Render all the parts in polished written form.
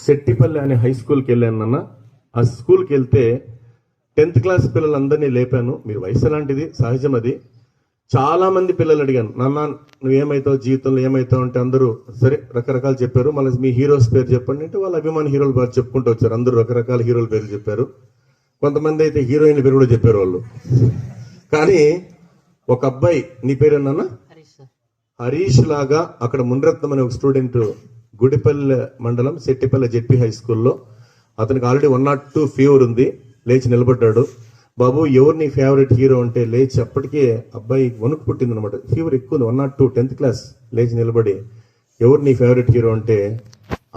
శెట్టిపల్లి అనే హై స్కూల్కి వెళ్ళాను నాన్న. ఆ స్కూల్కి వెళ్తే 10th క్లాస్ పిల్లలందరినీ లేపాను. మీరు వయసు లాంటిది, సహజం అది. చాలా మంది పిల్లలు అడిగాను, నాన్న నువ్వేమవుతావు జీవితంలో, ఏమవుతావు అంటే అందరూ సరే రకరకాలు చెప్పారు. మళ్ళీ మీ హీరోస్ పేరు చెప్పండి అంటే వాళ్ళ అభిమాన హీరోల పేరు చెప్పుకుంటూ వచ్చారు. అందరూ రకరకాల హీరోల పేర్లు చెప్పారు. కొంతమంది అయితే హీరోయిన్ పేరు కూడా చెప్పారు వాళ్ళు. కానీ ఒక అబ్బాయి, నీ పేరేనా? హరీష్ లాగా అక్కడ మునిరత్నం అనే ఒక స్టూడెంట్ గుడిపల్లి మండలం శెట్టిపల్లి జెడ్పీ హై స్కూల్లో, అతనికి ఆల్రెడీ 102 ఫీవర్ ఉంది. లేచి నిలబడ్డాడు. బాబు ఎవరు నీ ఫేవరెట్ హీరో అంటే లేచి, అప్పటికే అబ్బాయి వణుకు పుట్టింది అనమాట, ఫీవర్ ఎక్కువ ఉంది, 102 10th క్లాస్. లేచి నిలబడి ఎవరు నీ ఫేవరెట్ హీరో అంటే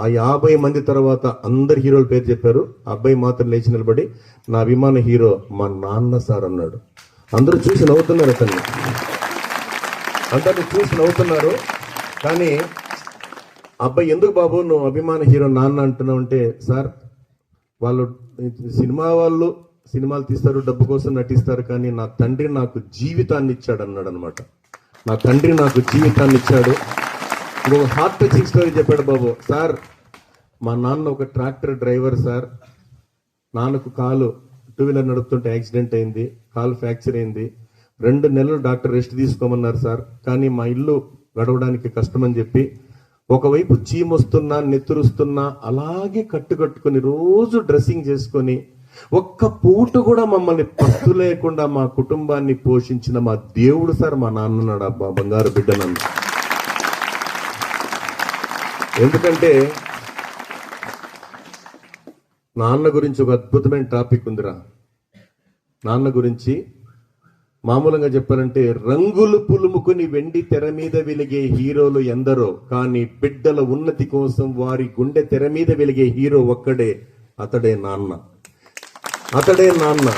ఆ 50 మంది తర్వాత అందరు హీరోల పేరు చెప్పారు. ఆ అబ్బాయి మాత్రం లేచి నిలబడి నా అభిమాన హీరో మా నాన్న సార్ అన్నాడు. అందరూ చూసి నవ్వుతున్నారు, అతన్ని అందరిని చూసి నవ్వుతున్నారు. కానీ అబ్బాయి ఎందుకు బాబు నువ్వు అభిమాన హీరో నాన్న అంటున్నావు అంటే, సార్ వాళ్ళు సినిమాలు తీస్తారు, డబ్బు కోసం నటిస్తారు, కానీ నా తండ్రి నాకు జీవితాన్ని ఇచ్చాడు అన్నాడు అనమాట. నా తండ్రి నాకు జీవితాన్ని ఇచ్చాడు. ఇంకొక హార్ట్ టచింగ్ స్టోరీ చెప్పాడు బాబు. సార్ మా నాన్న ఒక ట్రాక్టర్ డ్రైవర్ సార్. నాన్నకు కాలు 2 వీలర్ నడుపుతుంటే యాక్సిడెంట్ అయింది, కాలు ఫ్రాక్చర్ అయింది. 2 నెలలు డాక్టర్ రెస్ట్ తీసుకోమన్నారు సార్. కానీ మా ఇల్లు గడవడానికి కష్టమని చెప్పి ఒకవైపు చీమొస్తున్నా నెత్తురుస్తున్నా అలాగే కట్టుకట్టుకుని రోజు డ్రెస్సింగ్ చేసుకొని ఒక్క పూట కూడా మమ్మల్ని పస్తు లేకుండా మా కుటుంబాన్ని పోషించిన మా దేవుడు సార్ మా నాన్నన్నాడు. అబ్బా బంగారు బిడ్డ నన్ను. ఎందుకంటే నాన్న గురించి ఒక అద్భుతమైన టాపిక్ ఉందిరా. నాన్న గురించి మామూలుగా చెప్పాలంటే, రంగులు పులుముకుని వెండి తెర మీద వెలిగే హీరోలు ఎందరో, కానీ బిడ్డల ఉన్నతి కోసం వారి గుండె తెర మీద వెలిగే హీరో ఒక్కడే, అతడే నాన్న. అతడే నాన్న.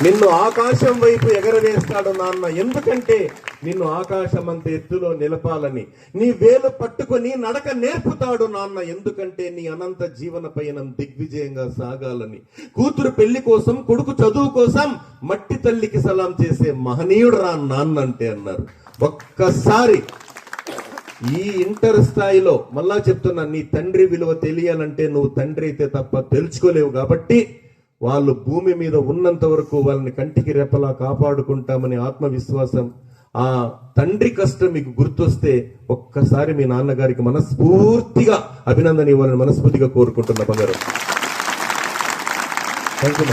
నిన్ను ఆకాశం వైపు ఎగరవేస్తాడు నాన్న. ఎందుకంటే నిన్ను ఆకాశం అంత ఎత్తులో నిలపాలని. నీ వేలు పట్టుకొని నడక నేర్పుతాడు నాన్న. ఎందుకంటే నీ అనంత జీవన పయనం దిగ్విజయంగా సాగాలని. కూతురు పెళ్లి కోసం, కొడుకు చదువు కోసం మట్టి తల్లికి సలాం చేసే మహనీయుడు రా నాన్న అంటే అన్నారు. ఒక్కసారి ఈ ఇంటర్ స్థాయిలో మళ్ళా చెప్తున్నా, నీ తండ్రి విలువ తెలియాలంటే నువ్వు తండ్రి అయితే తప్ప తెలుసుకోలేవు. కాబట్టి వాళ్ళు భూమి మీద ఉన్నంత వరకు వాళ్ళని కంటికి రెప్పలా కాపాడుకుంటామని ఆత్మవిశ్వాసం, ఆ తండ్రి కష్టం మీకు గుర్తొస్తే ఒక్కసారి మీ నాన్నగారికి మనస్ఫూర్తిగా అభినందన ఇవ్వాలని మనస్ఫూర్తిగా కోరుకుంటున్నా బంగారం. Thank you.